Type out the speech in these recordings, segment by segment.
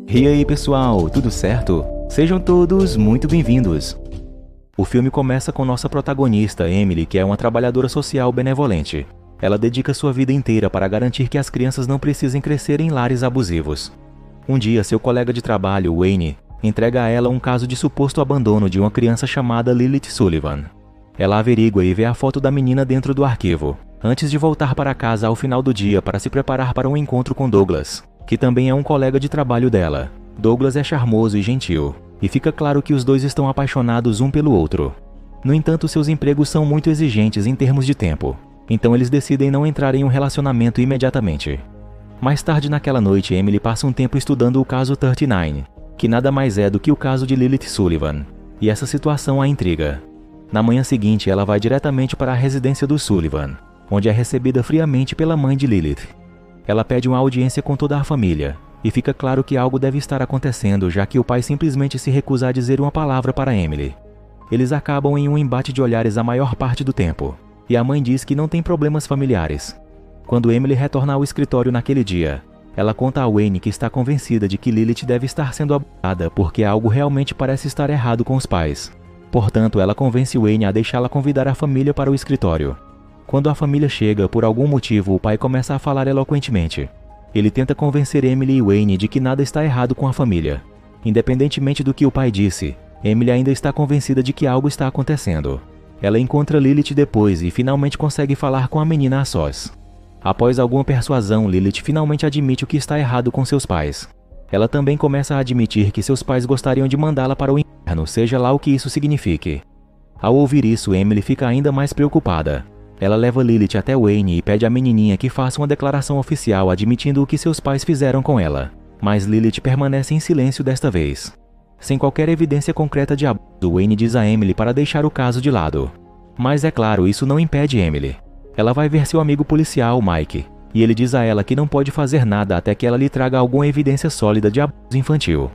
E aí pessoal, tudo certo? Sejam todos muito bem-vindos! O filme começa com nossa protagonista, Emily, que é uma trabalhadora social benevolente. Ela dedica sua vida inteira para garantir que as crianças não precisem crescer em lares abusivos. Um dia, seu colega de trabalho, Wayne, entrega a ela um caso de suposto abandono de uma criança chamada Lilith Sullivan. Ela averigua e vê a foto da menina dentro do arquivo, antes de voltar para casa ao final do dia para se preparar para um encontro com Douglas, que também é um colega de trabalho dela. Douglas é charmoso e gentil, e fica claro que os dois estão apaixonados um pelo outro. No entanto, seus empregos são muito exigentes em termos de tempo, então eles decidem não entrar em um relacionamento imediatamente. Mais tarde naquela noite, Emily passa um tempo estudando o caso 39, que nada mais é do que o caso de Lilith Sullivan, e essa situação a intriga. Na manhã seguinte, ela vai diretamente para a residência do Sullivan, onde é recebida friamente pela mãe de Lilith. Ela pede uma audiência com toda a família, e fica claro que algo deve estar acontecendo, já que o pai simplesmente se recusa a dizer uma palavra para Emily. Eles acabam em um embate de olhares a maior parte do tempo, e a mãe diz que não tem problemas familiares. Quando Emily retorna ao escritório naquele dia, ela conta a Wayne que está convencida de que Lilith deve estar sendo abusada porque algo realmente parece estar errado com os pais. Portanto, ela convence Wayne a deixá-la convidar a família para o escritório. Quando a família chega, por algum motivo, o pai começa a falar eloquentemente. Ele tenta convencer Emily e Wayne de que nada está errado com a família. Independentemente do que o pai disse, Emily ainda está convencida de que algo está acontecendo. Ela encontra Lilith depois e finalmente consegue falar com a menina a sós. Após alguma persuasão, Lilith finalmente admite o que está errado com seus pais. Ela também começa a admitir que seus pais gostariam de mandá-la para o inferno, seja lá o que isso signifique. Ao ouvir isso, Emily fica ainda mais preocupada. Ela leva Lilith até Wayne e pede à menininha que faça uma declaração oficial admitindo o que seus pais fizeram com ela. Mas Lilith permanece em silêncio desta vez. Sem qualquer evidência concreta de abuso, Wayne diz a Emily para deixar o caso de lado. Mas é claro, isso não impede Emily. Ela vai ver seu amigo policial, Mike, e ele diz a ela que não pode fazer nada até que ela lhe traga alguma evidência sólida de abuso infantil.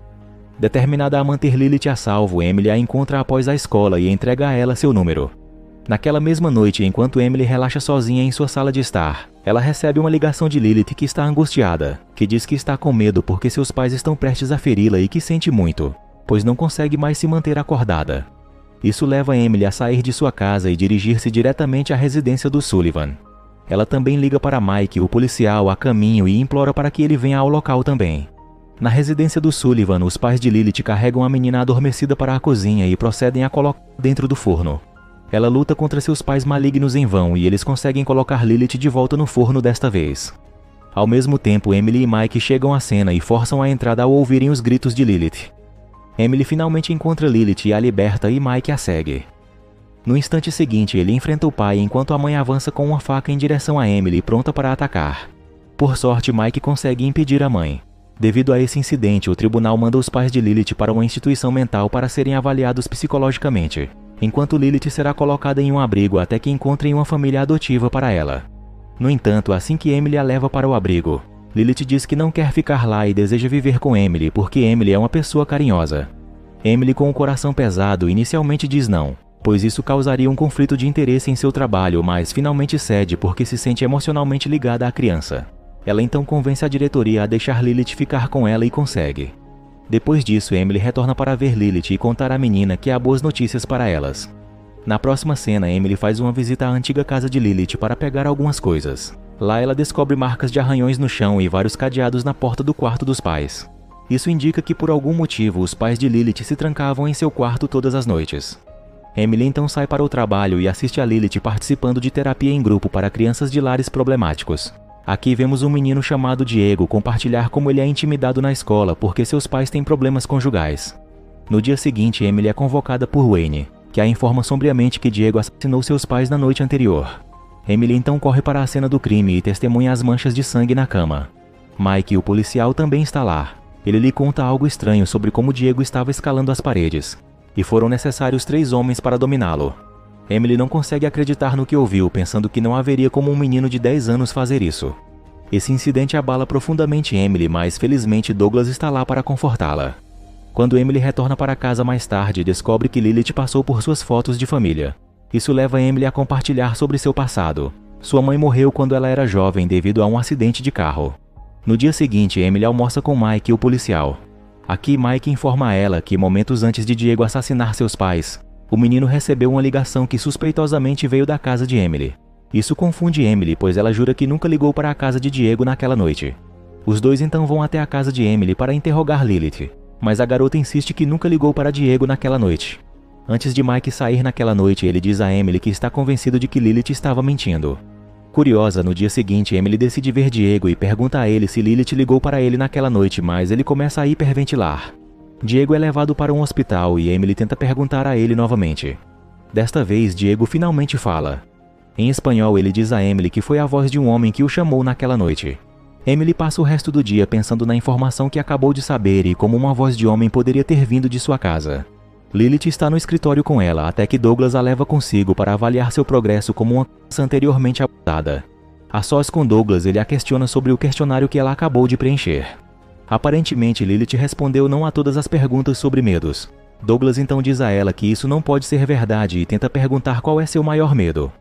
Determinada a manter Lilith a salvo, Emily a encontra após a escola e entrega a ela seu número. Naquela mesma noite, enquanto Emily relaxa sozinha em sua sala de estar, ela recebe uma ligação de Lilith que está angustiada, que diz que está com medo porque seus pais estão prestes a feri-la e que sente muito, pois não consegue mais se manter acordada. Isso leva Emily a sair de sua casa e dirigir-se diretamente à residência do Sullivan. Ela também liga para Mike, o policial, a caminho e implora para que ele venha ao local também. Na residência do Sullivan, os pais de Lilith carregam a menina adormecida para a cozinha e procedem a colocá-la dentro do forno. Ela luta contra seus pais malignos em vão e eles conseguem colocar Lilith de volta no forno desta vez. Ao mesmo tempo, Emily e Mike chegam à cena e forçam a entrada ao ouvirem os gritos de Lilith. Emily finalmente encontra Lilith e a liberta e Mike a segue. No instante seguinte, ele enfrenta o pai enquanto a mãe avança com uma faca em direção a Emily, pronta para atacar. Por sorte, Mike consegue impedir a mãe. Devido a esse incidente, o tribunal manda os pais de Lilith para uma instituição mental para serem avaliados psicologicamente, enquanto Lilith será colocada em um abrigo até que encontrem uma família adotiva para ela. No entanto, assim que Emily a leva para o abrigo, Lilith diz que não quer ficar lá e deseja viver com Emily porque Emily é uma pessoa carinhosa. Emily, com o coração pesado, inicialmente diz não, pois isso causaria um conflito de interesse em seu trabalho, mas finalmente cede porque se sente emocionalmente ligada à criança. Ela então convence a diretoria a deixar Lilith ficar com ela e consegue. Depois disso, Emily retorna para ver Lilith e contar à menina que há boas notícias para elas. Na próxima cena, Emily faz uma visita à antiga casa de Lilith para pegar algumas coisas. Lá ela descobre marcas de arranhões no chão e vários cadeados na porta do quarto dos pais. Isso indica que por algum motivo os pais de Lilith se trancavam em seu quarto todas as noites. Emily então sai para o trabalho e assiste a Lilith participando de terapia em grupo para crianças de lares problemáticos. Aqui vemos um menino chamado Diego compartilhar como ele é intimidado na escola porque seus pais têm problemas conjugais. No dia seguinte, Emily é convocada por Wayne, que a informa sombriamente que Diego assassinou seus pais na noite anterior. Emily então corre para a cena do crime e testemunha as manchas de sangue na cama. Mike, o policial, também está lá. Ele lhe conta algo estranho sobre como Diego estava escalando as paredes, e foram necessários 3 homens para dominá-lo. Emily não consegue acreditar no que ouviu, pensando que não haveria como um menino de 10 anos fazer isso. Esse incidente abala profundamente Emily, mas felizmente Douglas está lá para confortá-la. Quando Emily retorna para casa mais tarde, descobre que Lilith passou por suas fotos de família. Isso leva Emily a compartilhar sobre seu passado. Sua mãe morreu quando ela era jovem devido a um acidente de carro. No dia seguinte, Emily almoça com Mike, o policial. Aqui Mike informa a ela que momentos antes de Diego assassinar seus pais, o menino recebeu uma ligação que suspeitosamente veio da casa de Emily. Isso confunde Emily, pois ela jura que nunca ligou para a casa de Diego naquela noite. Os dois então vão até a casa de Emily para interrogar Lilith, mas a garota insiste que nunca ligou para Diego naquela noite. Antes de Mike sair naquela noite, ele diz a Emily que está convencido de que Lilith estava mentindo. Curiosa, no dia seguinte, Emily decide ver Diego e pergunta a ele se Lilith ligou para ele naquela noite, mas ele começa a hiperventilar. Diego é levado para um hospital e Emily tenta perguntar a ele novamente. Desta vez, Diego finalmente fala. Em espanhol, ele diz a Emily que foi a voz de um homem que o chamou naquela noite. Emily passa o resto do dia pensando na informação que acabou de saber e como uma voz de homem poderia ter vindo de sua casa. Lilith está no escritório com ela, até que Douglas a leva consigo para avaliar seu progresso como uma criança anteriormente abusada. A sós com Douglas, ele a questiona sobre o questionário que ela acabou de preencher. Aparentemente, Lilith respondeu não a todas as perguntas sobre medos. Douglas então diz a ela que isso não pode ser verdade e tenta perguntar qual é seu maior medo.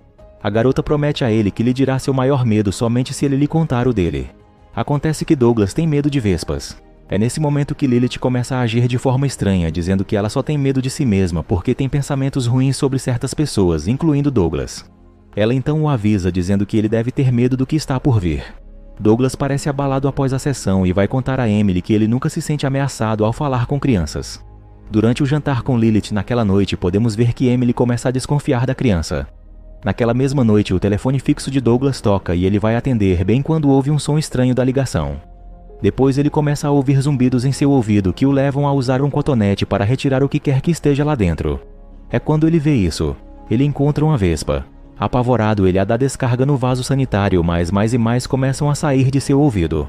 A garota promete a ele que lhe dirá seu maior medo somente se ele lhe contar o dele. Acontece que Douglas tem medo de vespas. É nesse momento que Lilith começa a agir de forma estranha, dizendo que ela só tem medo de si mesma porque tem pensamentos ruins sobre certas pessoas, incluindo Douglas. Ela então o avisa, dizendo que ele deve ter medo do que está por vir. Douglas parece abalado após a sessão e vai contar a Emily que ele nunca se sente ameaçado ao falar com crianças. Durante o jantar com Lilith naquela noite, podemos ver que Emily começa a desconfiar da criança. Naquela mesma noite, o telefone fixo de Douglas toca e ele vai atender bem quando ouve um som estranho da ligação. Depois ele começa a ouvir zumbidos em seu ouvido que o levam a usar um cotonete para retirar o que quer que esteja lá dentro. É quando ele vê isso. Ele encontra uma vespa. Apavorado, ele a dá descarga no vaso sanitário, mas mais e mais começam a sair de seu ouvido.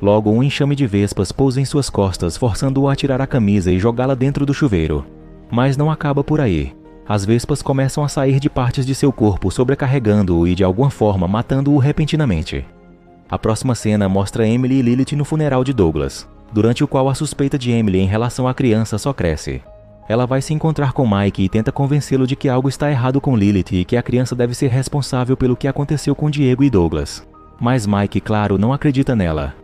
Logo, um enxame de vespas pousa em suas costas, forçando-o a tirar a camisa e jogá-la dentro do chuveiro. Mas não acaba por aí. As vespas começam a sair de partes de seu corpo, sobrecarregando-o e de alguma forma matando-o repentinamente. A próxima cena mostra Emily e Lilith no funeral de Douglas, durante o qual a suspeita de Emily em relação à criança só cresce. Ela vai se encontrar com Mike e tenta convencê-lo de que algo está errado com Lilith e que a criança deve ser responsável pelo que aconteceu com Diego e Douglas. Mas Mike, claro, não acredita nela.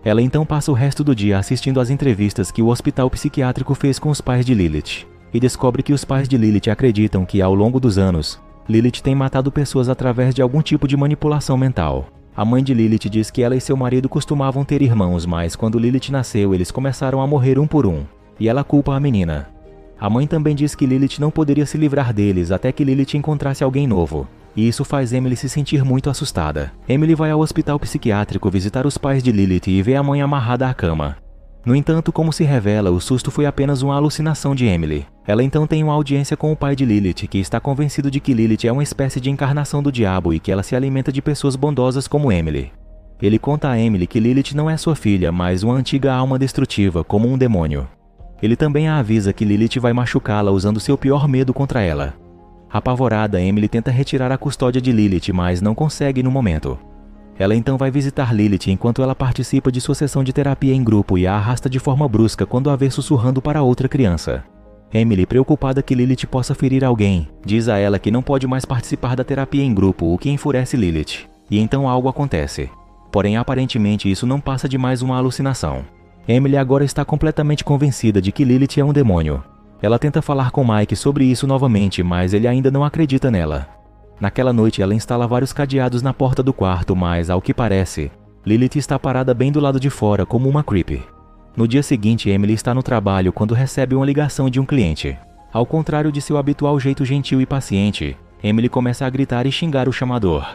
Ela então passa o resto do dia assistindo às entrevistas que o hospital psiquiátrico fez com os pais de Lilith, e descobre que os pais de Lilith acreditam que, ao longo dos anos, Lilith tem matado pessoas através de algum tipo de manipulação mental. A mãe de Lilith diz que ela e seu marido costumavam ter irmãos, mas quando Lilith nasceu, eles começaram a morrer um por um, e ela culpa a menina. A mãe também diz que Lilith não poderia se livrar deles até que Lilith encontrasse alguém novo, e isso faz Emily se sentir muito assustada. Emily vai ao hospital psiquiátrico visitar os pais de Lilith e vê a mãe amarrada à cama. No entanto, como se revela, o susto foi apenas uma alucinação de Emily. Ela então tem uma audiência com o pai de Lilith, que está convencido de que Lilith é uma espécie de encarnação do diabo e que ela se alimenta de pessoas bondosas como Emily. Ele conta a Emily que Lilith não é sua filha, mas uma antiga alma destrutiva, como um demônio. Ele também a avisa que Lilith vai machucá-la usando seu pior medo contra ela. Apavorada, Emily tenta retirar a custódia de Lilith, mas não consegue no momento. Ela então vai visitar Lilith enquanto ela participa de sua sessão de terapia em grupo e a arrasta de forma brusca quando a vê sussurrando para outra criança. Emily, preocupada que Lilith possa ferir alguém, diz a ela que não pode mais participar da terapia em grupo, o que enfurece Lilith. E então algo acontece. Porém, aparentemente isso não passa de mais uma alucinação. Emily agora está completamente convencida de que Lilith é um demônio. Ela tenta falar com Mike sobre isso novamente, mas ele ainda não acredita nela. Naquela noite, ela instala vários cadeados na porta do quarto, mas, ao que parece, Lilith está parada bem do lado de fora, como uma creep. No dia seguinte, Emily está no trabalho quando recebe uma ligação de um cliente. Ao contrário de seu habitual jeito gentil e paciente, Emily começa a gritar e xingar o chamador.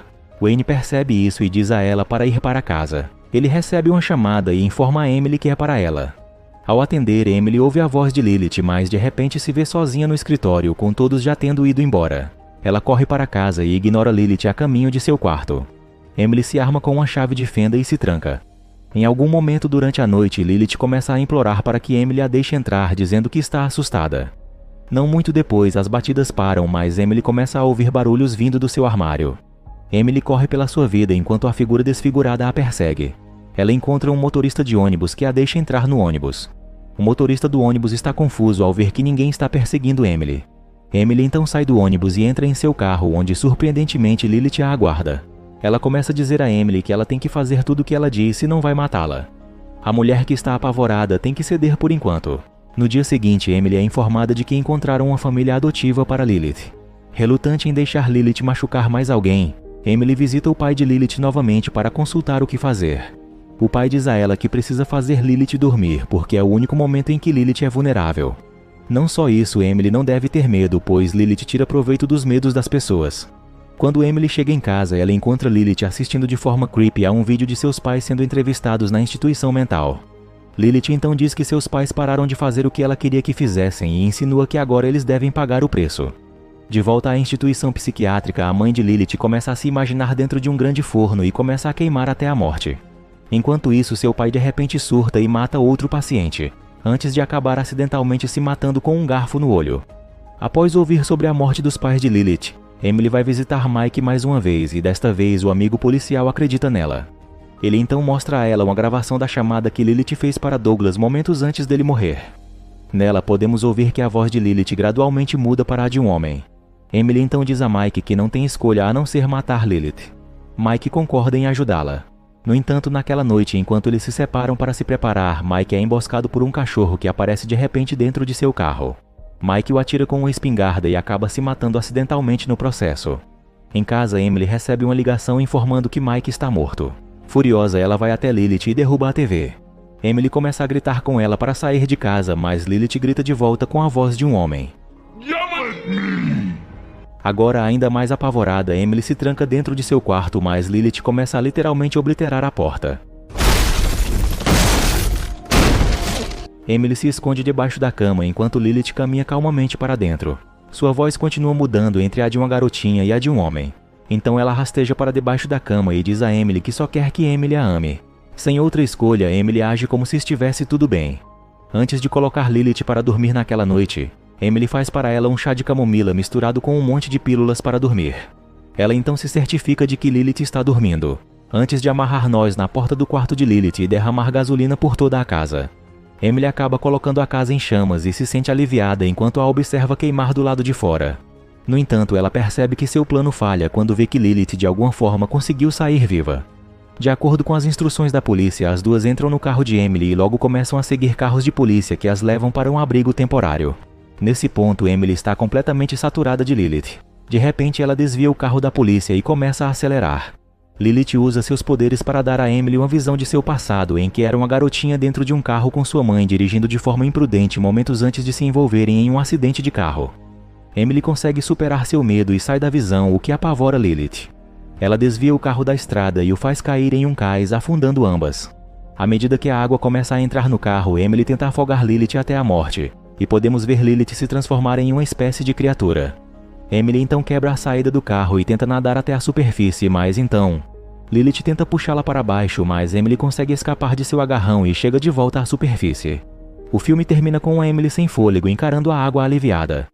Wayne percebe isso e diz a ela para ir para casa. Ele recebe uma chamada e informa a Emily que é para ela. Ao atender, Emily ouve a voz de Lilith, mas de repente se vê sozinha no escritório, com todos já tendo ido embora. Ela corre para casa e ignora Lilith a caminho de seu quarto. Emily se arma com uma chave de fenda e se tranca. Em algum momento durante a noite, Lilith começa a implorar para que Emily a deixe entrar, dizendo que está assustada. Não muito depois, as batidas param, mas Emily começa a ouvir barulhos vindo do seu armário. Emily corre pela sua vida enquanto a figura desfigurada a persegue. Ela encontra um motorista de ônibus que a deixa entrar no ônibus. O motorista do ônibus está confuso ao ver que ninguém está perseguindo Emily. Emily então sai do ônibus e entra em seu carro, onde surpreendentemente Lilith a aguarda. Ela começa a dizer a Emily que ela tem que fazer tudo o que ela diz e não vai matá-la. A mulher, que está apavorada, tem que ceder por enquanto. No dia seguinte, Emily é informada de que encontraram uma família adotiva para Lilith. Relutante em deixar Lilith machucar mais alguém, Emily visita o pai de Lilith novamente para consultar o que fazer. O pai diz a ela que precisa fazer Lilith dormir, porque é o único momento em que Lilith é vulnerável. Não só isso, Emily não deve ter medo, pois Lilith tira proveito dos medos das pessoas. Quando Emily chega em casa, ela encontra Lilith assistindo de forma creepy a um vídeo de seus pais sendo entrevistados na instituição mental. Lilith então diz que seus pais pararam de fazer o que ela queria que fizessem e insinua que agora eles devem pagar o preço. De volta à instituição psiquiátrica, a mãe de Lilith começa a se imaginar dentro de um grande forno e começa a queimar até a morte. Enquanto isso, seu pai de repente surta e mata outro paciente, antes de acabar acidentalmente se matando com um garfo no olho. Após ouvir sobre a morte dos pais de Lilith, Emily vai visitar Mike mais uma vez e desta vez o amigo policial acredita nela. Ele então mostra a ela uma gravação da chamada que Lilith fez para Douglas momentos antes dele morrer. Nela podemos ouvir que a voz de Lilith gradualmente muda para a de um homem. Emily então diz a Mike que não tem escolha a não ser matar Lilith. Mike concorda em ajudá-la. No entanto, naquela noite, enquanto eles se separam para se preparar, Mike é emboscado por um cachorro que aparece de repente dentro de seu carro. Mike o atira com uma espingarda e acaba se matando acidentalmente no processo. Em casa, Emily recebe uma ligação informando que Mike está morto. Furiosa, ela vai até Lilith e derruba a TV. Emily começa a gritar com ela para sair de casa, mas Lilith grita de volta com a voz de um homem. Agora, ainda mais apavorada, Emily se tranca dentro de seu quarto, mas Lilith começa a literalmente obliterar a porta. Emily se esconde debaixo da cama enquanto Lilith caminha calmamente para dentro. Sua voz continua mudando entre a de uma garotinha e a de um homem. Então ela rasteja para debaixo da cama e diz a Emily que só quer que Emily a ame. Sem outra escolha, Emily age como se estivesse tudo bem. Antes de colocar Lilith para dormir naquela noite, Emily faz para ela um chá de camomila misturado com um monte de pílulas para dormir. Ela então se certifica de que Lilith está dormindo, antes de amarrar nós na porta do quarto de Lilith e derramar gasolina por toda a casa. Emily acaba colocando a casa em chamas e se sente aliviada enquanto a observa queimar do lado de fora. No entanto, ela percebe que seu plano falha quando vê que Lilith de alguma forma conseguiu sair viva. De acordo com as instruções da polícia, as duas entram no carro de Emily e logo começam a seguir carros de polícia que as levam para um abrigo temporário. Nesse ponto, Emily está completamente saturada de Lilith. De repente, ela desvia o carro da polícia e começa a acelerar. Lilith usa seus poderes para dar a Emily uma visão de seu passado, em que era uma garotinha dentro de um carro com sua mãe dirigindo de forma imprudente momentos antes de se envolverem em um acidente de carro. Emily consegue superar seu medo e sai da visão, o que apavora Lilith. Ela desvia o carro da estrada e o faz cair em um cais, afundando ambas. À medida que a água começa a entrar no carro, Emily tenta afogar Lilith até a morte, e podemos ver Lilith se transformar em uma espécie de criatura. Emily então quebra a saída do carro e tenta nadar até a superfície, mas então Lilith tenta puxá-la para baixo, mas Emily consegue escapar de seu agarrão e chega de volta à superfície. O filme termina com a Emily sem fôlego encarando a água aliviada.